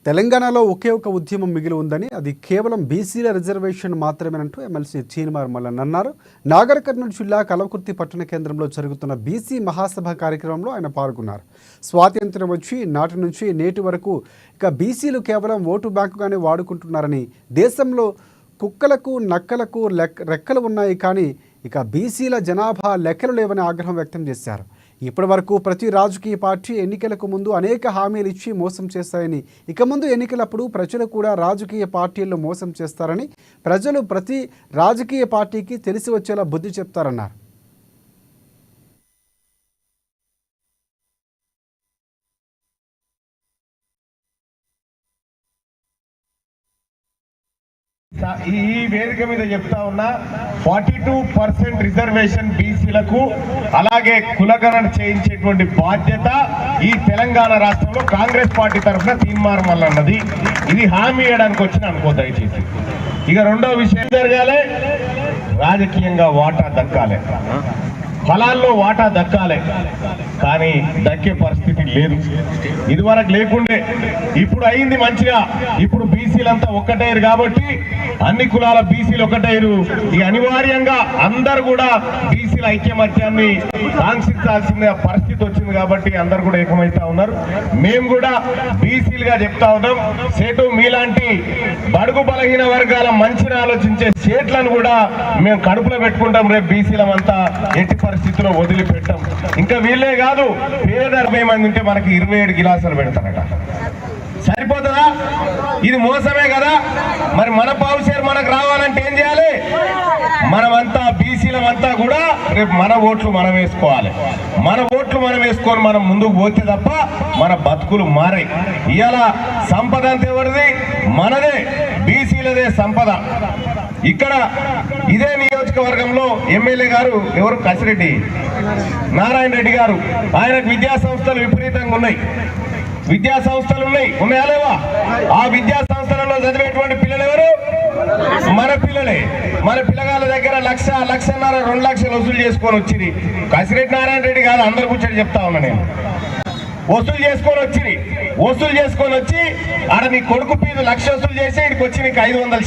తెలంగాణలో ఒకే ఒక ఉద్యమం మిగిలి ఉందని, అది కేవలం బీసీల రిజర్వేషన్ మాత్రమేనంటూ ఎమ్మెల్సీ చీనిమార్ మల్లన్న అన్నారు. నాగర్ కర్నూలు జిల్లా కల్వకుర్తి పట్టణ కేంద్రంలో జరుగుతున్న బీసీ మహాసభ కార్యక్రమంలో ఆయన పాల్గొన్నారు. స్వాతంత్ర్యం వచ్చి నాటి నుంచి నేటి వరకు ఇక బీసీలు కేవలం ఓటు బ్యాంకుగానే వాడుకుంటున్నారని, దేశంలో కుక్కలకు నక్కలకు రెక్కలు ఉన్నాయి కానీ ఇక బీసీల జనాభా లెక్కలు లేవని ఆగ్రహం వ్యక్తం చేశారు. ఇప్పటి వరకు ప్రతి రాజకీయ పార్టీ ఎన్నికలకు ముందు అనేక హామీలు ఇచ్చి మోసం చేస్తాయని, ఇక ముందు ఎన్నికలప్పుడు ప్రజలు కూడా రాజకీయ పార్టీల్లో మోసం చేస్తారని, ప్రజలు ప్రతి రాజకీయ పార్టీకి తెలిసి వచ్చేలా బుద్ధి చెప్తారన్నారు. ఈ వేదిక మీద చెప్తా ఉన్నా 42% రిజర్వేషన్ బీసీలకు, అలాగే కులగణన చేయించేటువంటి బాధ్యత ఈ తెలంగాణ రాష్ట్రంలో కాంగ్రెస్ పార్టీ తరఫున తీన్మార్ మల్లన్నది. ఇది హామీ ఇవ్వడానికి వచ్చిన అనుకో దయచేసి. ఇక రెండో విషయం జరగాలి, రాజకీయంగా వాటా దక్కాలి, ఫలాల్లో వాటా దక్కాలి, కానీ దక్కే పరిస్థితి లేదు. ఇదివరకు లేకుండే, ఇప్పుడు అయింది మంచిగా. ఇప్పుడు బీసీలంతా ఒక్కటయ్యారు కాబట్టి, అన్ని కులాల బీసీలు ఒక్కటయ్యారు. ఈ అనివార్యంగా అందరు కూడా బీసీల ఐక్యమత్యాన్ని కాంక్షించాల్సిన పరిస్థితి వచ్చింది కాబట్టి అందరు కూడా ఏకమైతా ఉన్నారు. మేము కూడా బీసీలుగా చెప్తా ఉన్నాం, సేటు మీలాంటి బడుగు బలహీన వర్గాల మంచిని ఆలోచించే సేట్లను కూడా మేము కడుపులో పెట్టుకుంటాం. రేపు బీసీలమంతా ఎట్టి పరిస్థితిలో వదిలిపెట్టాం. ఇంకా వీళ్ళే కాదు, పేద 40 మంది ఉంటే మనకి 27 గిలాసులు పెడతారట. సరిపోతుందా? ఇది మోసమే కదా. మరి మన పావుషేర్ మనకు రావాలంటే ఏం చేయాలి? మనమంతా బీసీలమంతా కూడా రేపు మన ఓట్లు మనం వేసుకోవాలి. మన ఓట్లు మనం వేసుకొని మనం ముందుకు పోతే తప్ప మన బతుకులు మారాయి. ఇవాళ సంపద అంతా ఎవరిది? మనదే, బీసీలదే సంపద. ఇక్కడ ఇదే నియోజకవర్గంలో ఎమ్మెల్యే గారు ఎవరు? కసిరెడ్డి నారాయణ రెడ్డి గారు. ఆయనకు విద్యా సంస్థలు విపరీతంగా ఉన్నాయి. విద్యా సంస్థలు ఉన్నాయా లేవా? ఆ విద్యా సంస్థలలో చదివేటువంటి పిల్లలు ఎవరు? మన పిల్లలే. మన పిల్లగాళ్ళ దగ్గర 1,00,000, 1,50,000, 2 లక్షలు వసూలు చేసుకొని వచ్చింది. కసిరెడ్డి నారాయణ రెడ్డి కాదు, అందరు కూర్చొని చెప్తా ఉన్నా నేను. వసూలు చేసుకొని వచ్చి ఆడ నీ కొడుకు ఫీజు 1,00,000 వసూలు చేసి ఇక్కడికి వచ్చి నీకు 500